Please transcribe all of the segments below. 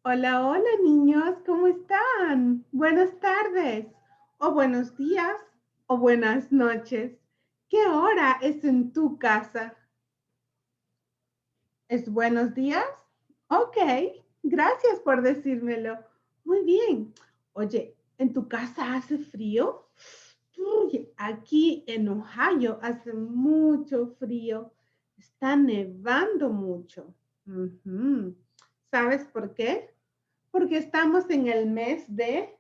Hola, hola niños, ¿cómo están? Buenas tardes, o buenos días, o buenas noches. ¿Qué hora es en tu casa? ¿Es buenos días? Ok, gracias por decírmelo. Muy bien. Oye, ¿en tu casa hace frío? Uy, aquí en Ohio hace mucho frío. Está nevando mucho. Ujú. ¿Sabes por qué? Porque estamos en el mes de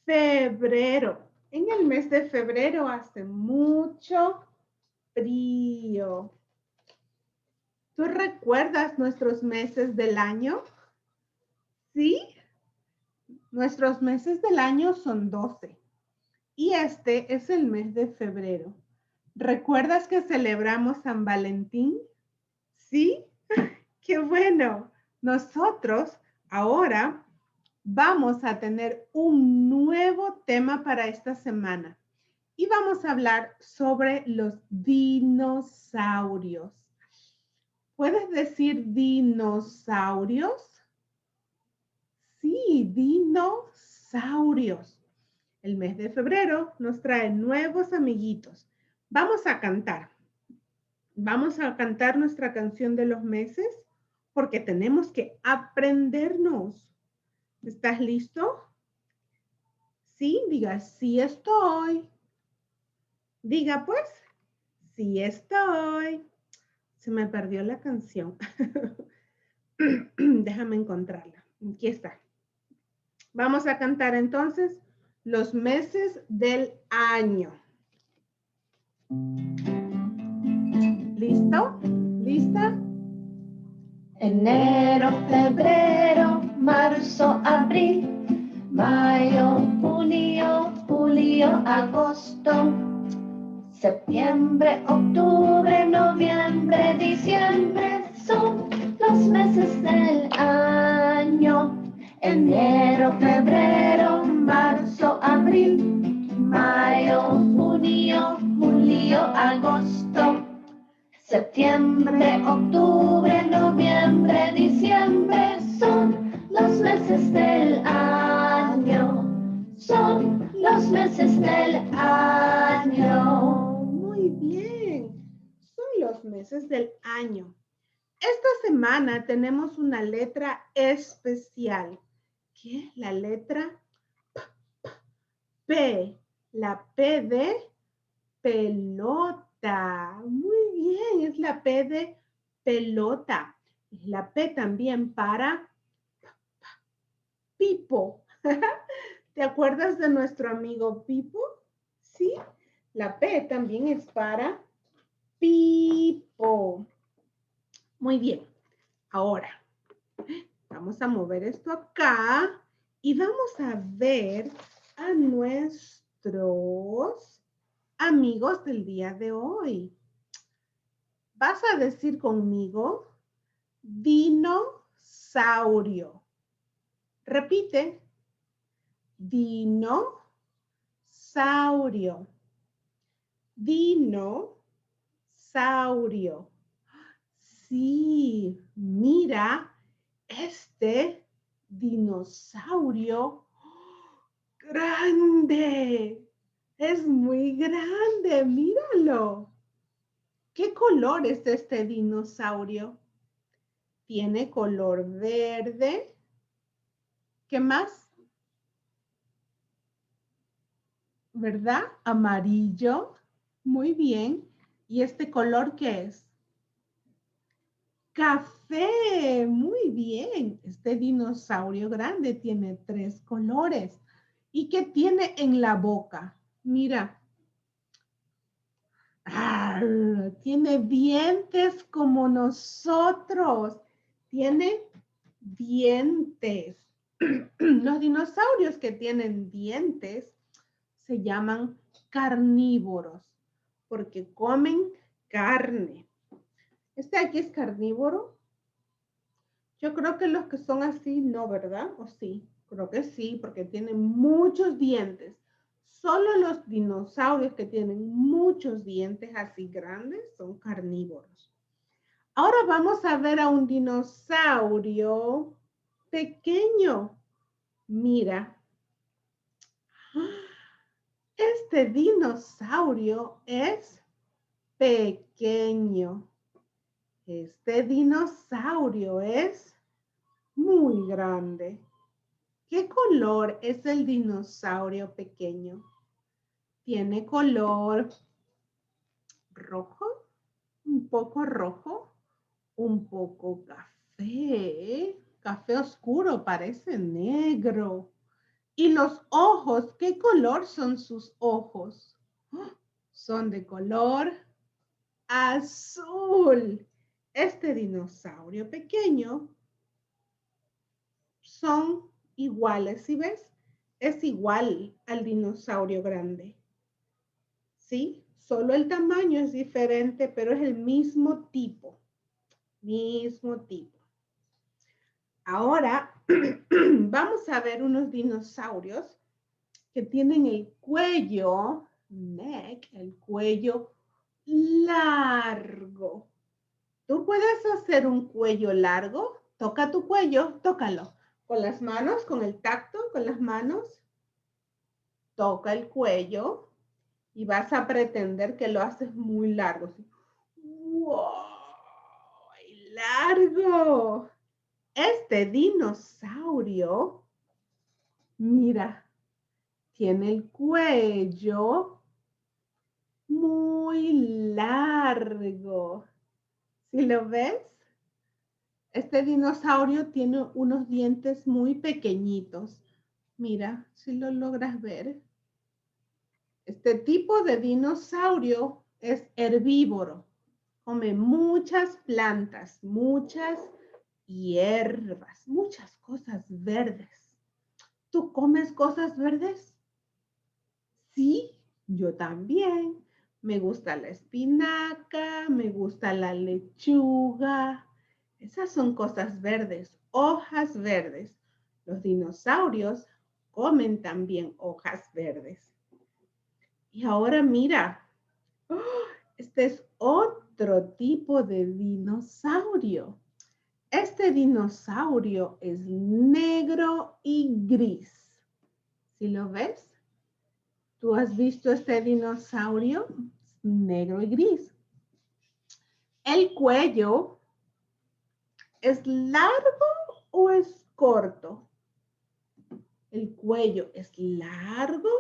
febrero. En el mes de febrero hace mucho frío. ¿Tú recuerdas nuestros meses del año? Sí, nuestros meses del año son 12 y este es el mes de febrero. ¿Recuerdas que celebramos San Valentín? Sí, qué bueno. Nosotros ahora vamos a tener un nuevo tema para esta semana y vamos a hablar sobre los dinosaurios. ¿Puedes decir dinosaurios? Sí, dinosaurios. El mes de febrero nos trae nuevos amiguitos. Vamos a cantar. Vamos a cantar nuestra canción de los meses porque tenemos que aprendernos. ¿Estás listo? Sí, diga, sí estoy. Diga pues, sí estoy. Se me perdió la canción. Déjame encontrarla. Aquí está. Vamos a cantar entonces los meses del año. ¿Listo? ¿Lista? Enero, febrero, marzo, abril, mayo, junio, julio, agosto, septiembre, octubre, noviembre, diciembre son los meses del año. Enero, febrero, marzo, abril, mayo, junio, julio, agosto. Septiembre, octubre, noviembre, diciembre son los meses del año. Son los meses del año. Muy bien. Son los meses del año. Esta semana tenemos una letra especial, que es la letra P. La P de pelota. Muy bien, es la P de pelota. Es la P también para Pipo. ¿Te acuerdas de nuestro amigo Pipo? Sí. La P también es para Pipo. Muy bien. Ahora, vamos a mover esto acá y vamos a ver a nuestros amigos del día de hoy. Vas a decir conmigo dinosaurio. Repite. Dinosaurio. Dinosaurio. Sí, mira, este dinosaurio grande. Es muy grande, míralo. ¿Qué color es este dinosaurio? Tiene color verde. ¿Qué más? ¿Verdad? Amarillo. Muy bien. ¿Y este color qué es? Café. Muy bien. Este dinosaurio grande tiene 3 colores. ¿Y qué tiene en la boca? Mira. Tiene dientes como nosotros. Tiene dientes. Los dinosaurios que tienen dientes se llaman carnívoros porque comen carne. ¿Este aquí es carnívoro? Yo creo que los que son así no, ¿verdad? ¿O sí? Creo que sí, porque tienen muchos dientes. Solo los dinosaurios que tienen muchos dientes así grandes son carnívoros. Ahora vamos a ver a un dinosaurio pequeño. Mira, este dinosaurio es pequeño. Este dinosaurio es muy grande. ¿Qué color es el dinosaurio pequeño? ¿Tiene color rojo? ¿Un poco rojo? ¿Un poco café? Café oscuro, parece negro. ¿Y los ojos? ¿Qué color son sus ojos? ¡Ah! Son de color azul. Este dinosaurio pequeño son iguales, ¿sí ves? Es igual al dinosaurio grande. ¿Sí? Solo el tamaño es diferente, pero es el mismo tipo. Mismo tipo. Ahora vamos a ver unos dinosaurios que tienen el cuello, neck, el cuello largo. ¿Tú puedes hacer un cuello largo? Toca tu cuello, tócalo. Con las manos, con el tacto, con las manos. Toca el cuello y vas a pretender que lo haces muy largo. ¡Wow! ¡Largo! Este dinosaurio, mira, tiene el cuello muy largo. ¿Sí lo ves? Este dinosaurio tiene unos dientes muy pequeñitos. Mira, si lo logras ver. Este tipo de dinosaurio es herbívoro. Come muchas plantas, muchas hierbas, muchas cosas verdes. ¿Tú comes cosas verdes? Sí, yo también. Me gusta la espinaca, me gusta la lechuga. Esas son cosas verdes, hojas verdes. Los dinosaurios comen también hojas verdes. Y ahora mira, ¡oh! Este es otro tipo de dinosaurio. Este dinosaurio es negro y gris. ¿Sí lo ves? ¿Tú has visto este dinosaurio? Negro y gris. ¿El cuello es largo o es corto? ¿El cuello es largo?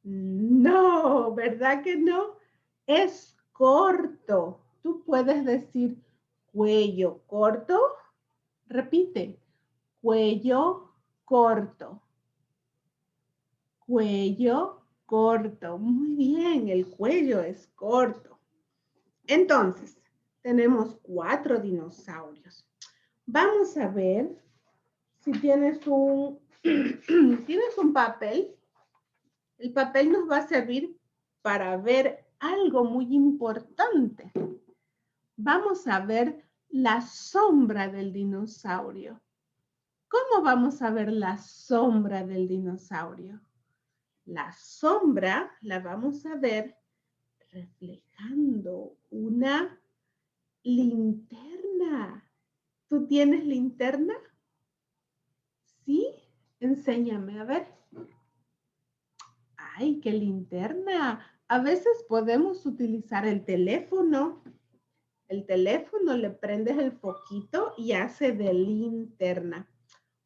No, ¿verdad que no? Es corto. Tú puedes decir cuello corto. Repite, cuello corto. Cuello corto. Muy bien, el cuello es corto. Entonces, tenemos 4 dinosaurios. Vamos a ver si tienes tienes un papel. El papel nos va a servir para ver algo muy importante. Vamos a ver la sombra del dinosaurio. ¿Cómo vamos a ver la sombra del dinosaurio? La sombra la vamos a ver reflejando una linterna. ¿Tú tienes linterna? ¿Sí? Enséñame, a ver. ¡Ay, qué linterna! A veces podemos utilizar el teléfono. El teléfono le prendes el foquito y hace de linterna.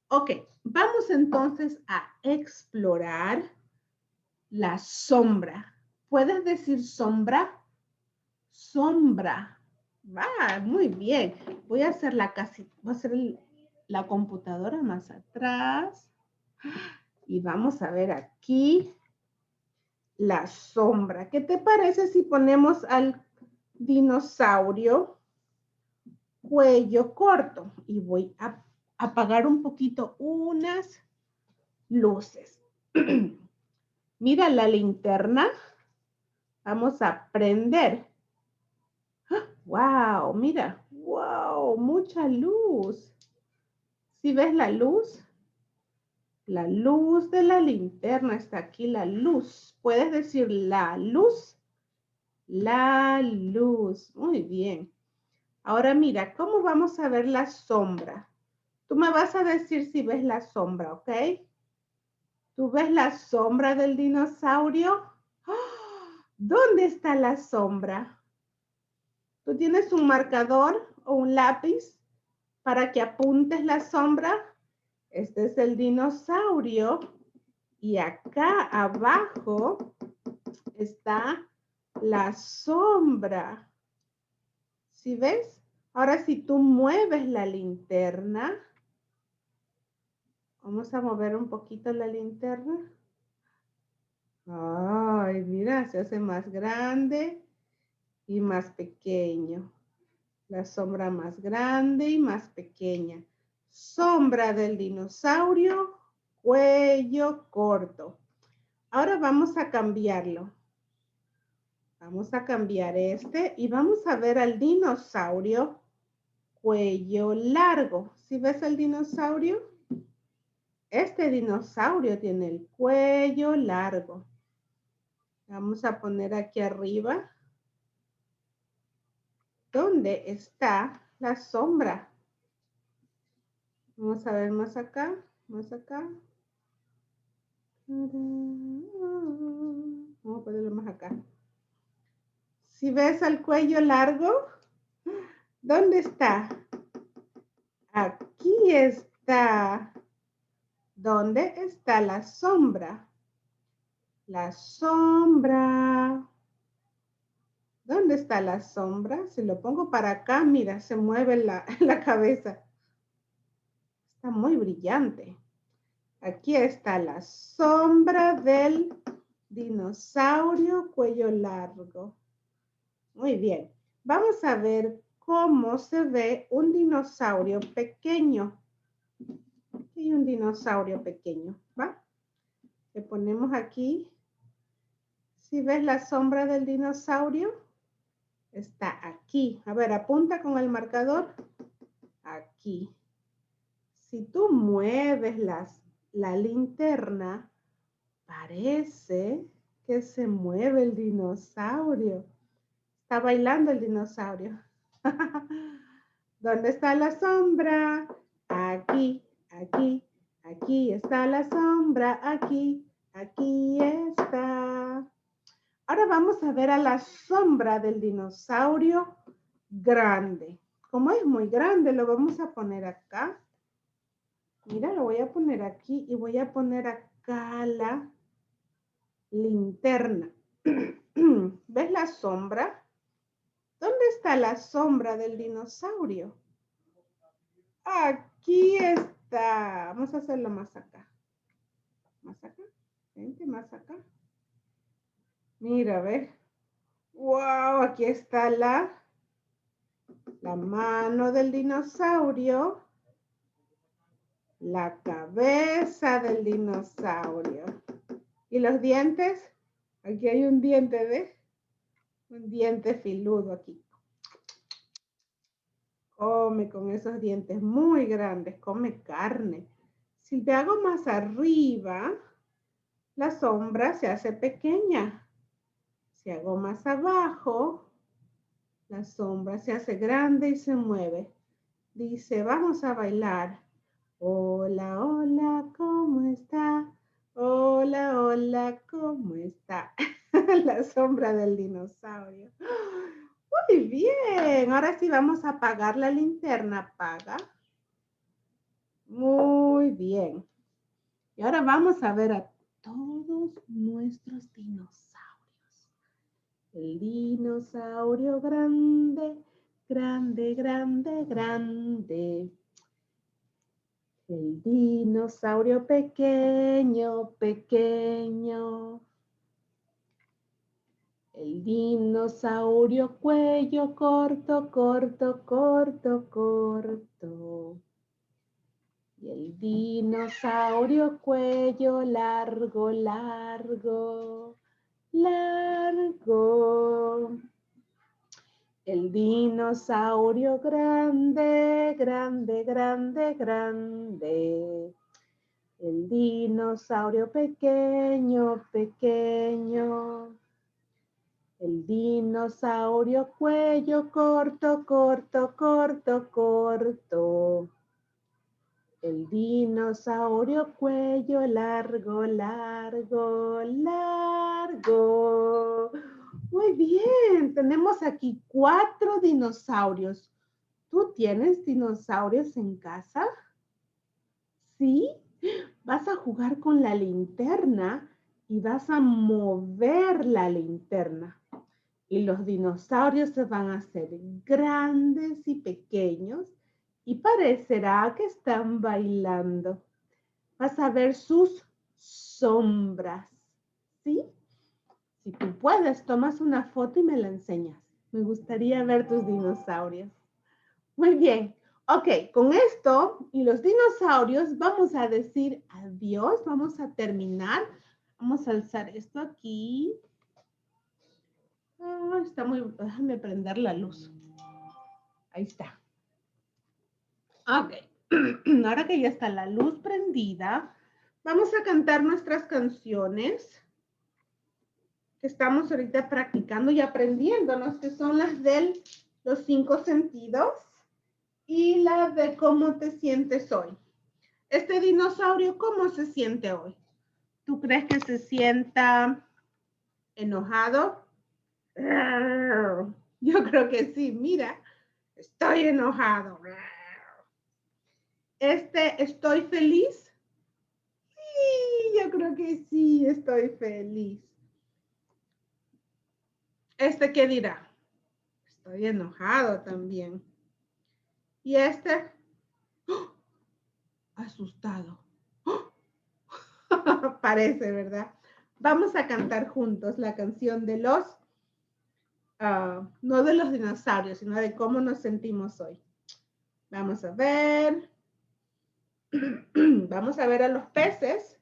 Ok, vamos entonces a explorar la sombra. ¿Puedes decir sombra? Sombra. Va, muy bien. Voy a hacer la computadora más atrás. Y vamos a ver aquí la sombra. ¿Qué te parece si ponemos al dinosaurio cuello corto? Y voy a apagar un poquito unas luces. Mira la linterna. Vamos a prender. ¡Wow! Mira. ¡Wow! Mucha luz. ¿Sí ves la luz? La luz de la linterna está aquí, la luz. ¿Puedes decir la luz? La luz. Muy bien. Ahora mira, ¿cómo vamos a ver la sombra? Tú me vas a decir si ves la sombra, ¿ok? ¿Tú ves la sombra del dinosaurio? ¡Ah! ¿Dónde está la sombra? ¿Tú tienes un marcador o un lápiz para que apuntes la sombra? Este es el dinosaurio y acá abajo está la sombra. ¿Sí ves? Ahora si tú mueves la linterna, vamos a mover un poquito la linterna. Ay, mira, se hace más grande y más pequeño. La sombra más grande y más pequeña. Sombra del dinosaurio, cuello corto. Ahora vamos a cambiarlo. Vamos a cambiar este y vamos a ver al dinosaurio cuello largo. ¿Sí ves el dinosaurio? Este dinosaurio tiene el cuello largo. Vamos a poner aquí arriba. ¿Dónde está la sombra? Vamos a ver más acá, más acá. Vamos a ponerlo más acá. Si ves el cuello largo, ¿dónde está? Aquí está. ¿Dónde está la sombra? La sombra. ¿Dónde está la sombra? Si lo pongo para acá, mira, se mueve la cabeza. Está muy brillante. Aquí está la sombra del dinosaurio cuello largo. Muy bien. Vamos a ver cómo se ve un dinosaurio pequeño. Aquí hay un dinosaurio pequeño, ¿va? Le ponemos aquí. ¿Sí ves la sombra del dinosaurio? Está aquí. A ver, apunta con el marcador. Aquí. Si tú mueves la linterna, parece que se mueve el dinosaurio. Está bailando el dinosaurio. ¿Dónde está la sombra? Aquí, aquí, aquí está la sombra. Aquí, aquí está. Ahora vamos a ver a la sombra del dinosaurio grande. Como es muy grande, lo vamos a poner acá. Mira, lo voy a poner aquí y voy a poner acá la linterna. ¿Ves la sombra? ¿Dónde está la sombra del dinosaurio? Aquí está. Vamos a hacerlo más acá. Más acá. Vente, más acá. Mira, ¿ves? ¡Wow! Aquí está la mano del dinosaurio. La cabeza del dinosaurio. ¿Y los dientes? Aquí hay un diente, ¿ves? Un diente filudo aquí. Come con esos dientes muy grandes, come carne. Si te hago más arriba, la sombra se hace pequeña. Si hago más abajo, la sombra se hace grande y se mueve. Dice, vamos a bailar. Hola, hola, ¿cómo está? Hola, hola, ¿cómo está? La sombra del dinosaurio. Muy bien. Ahora sí vamos a apagar la linterna. Apaga. Muy bien. Y ahora vamos a ver a todos nuestros dinosaurios. El dinosaurio grande, grande, grande, grande. El dinosaurio pequeño, pequeño. El dinosaurio cuello corto, corto, corto, corto. Y el dinosaurio cuello largo, largo, largo. El dinosaurio grande, grande, grande, grande. El dinosaurio pequeño, pequeño. El dinosaurio cuello corto, corto, corto, corto. El dinosaurio cuello largo, largo, largo. Muy bien, tenemos aquí 4 dinosaurios. ¿Tú tienes dinosaurios en casa? ¿Sí? Vas a jugar con la linterna y vas a mover la linterna. Y los dinosaurios se van a hacer grandes y pequeños y parecerá que están bailando. Vas a ver sus sombras, ¿sí? Si tú puedes, tomas una foto y me la enseñas. Me gustaría ver tus dinosaurios. Muy bien. Ok, con esto y los dinosaurios vamos a decir adiós. Vamos a terminar. Vamos a alzar esto aquí. Está muy... Déjame prender la luz. Ahí está. Ok. Ahora que ya está la luz prendida, vamos a cantar nuestras canciones que estamos ahorita practicando y aprendiéndonos, que son las de los 5 sentidos y la de cómo te sientes hoy. Este dinosaurio, ¿cómo se siente hoy? ¿Tú crees que se sienta enojado? Yo creo que sí, mira, estoy enojado. ¿Estoy feliz? Sí, yo creo que sí, estoy feliz. ¿Qué dirá? Estoy enojado también. Y ¡oh! Asustado. ¡Oh! Parece, ¿verdad? Vamos a cantar juntos la canción de los, no de los dinosaurios, sino de cómo nos sentimos hoy. Vamos a ver. Vamos a ver a los peces.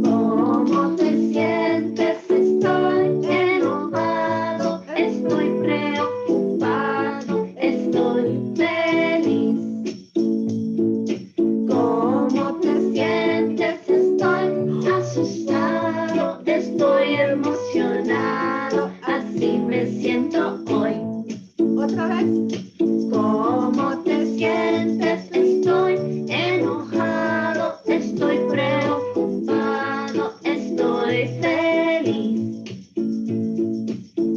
¿Cómo te sientes? Estoy enojado, estoy preocupado, estoy feliz. ¿Cómo te sientes? Estoy asustado, estoy emocionado, así me siento hoy. Otra vez. ¿Cómo te sientes? Estoy enojado, estoy preocupado, estoy feliz.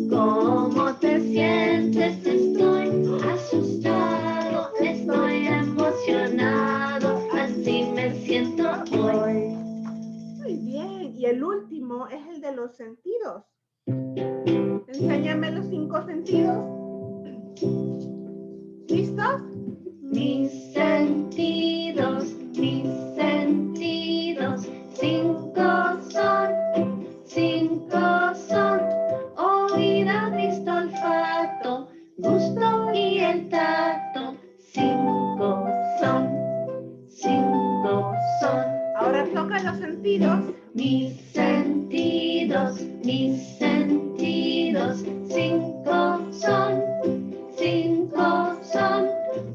¿Cómo te sientes? Estoy asustado, estoy emocionado, así me siento hoy. Muy bien. Y el último es el de los sentidos. Enséñame los 5 sentidos. ¿Listos? Mis sentidos, 5 son, oído, vista, olfato, gusto y el tacto. 5 son. Ahora toca los sentidos. Mis sentidos, 5 son,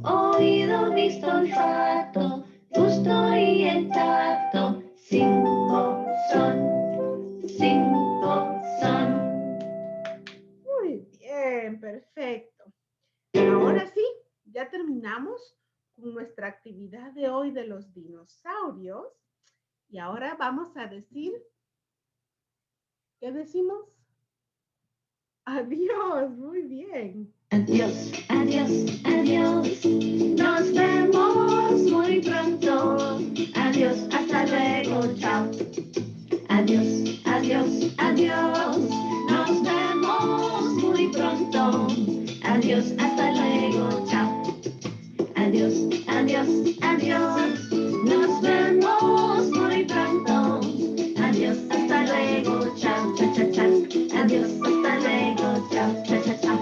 oído, vista, olfato, gusto y el tacto. 5 son. Muy bien, perfecto. Ahora sí, ya terminamos con nuestra actividad de hoy de los dinosaurios. Y ahora vamos a decir, ¿qué decimos? Adiós, muy bien. Adiós, adiós, adiós. Nos vemos muy pronto. Adiós, hasta luego, chao. Adiós, adiós, adiós. Nos vemos muy pronto. Adiós, hasta luego, chao. Adiós, adiós, adiós. Nos vemos muy pronto. Adiós, hasta luego, chao, cha, cha, cha. Adiós, hasta luego, chao, cha, cha, cha.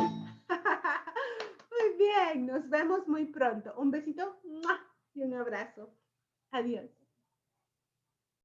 Muy bien, nos vemos muy pronto. Un besito y un abrazo. Adiós.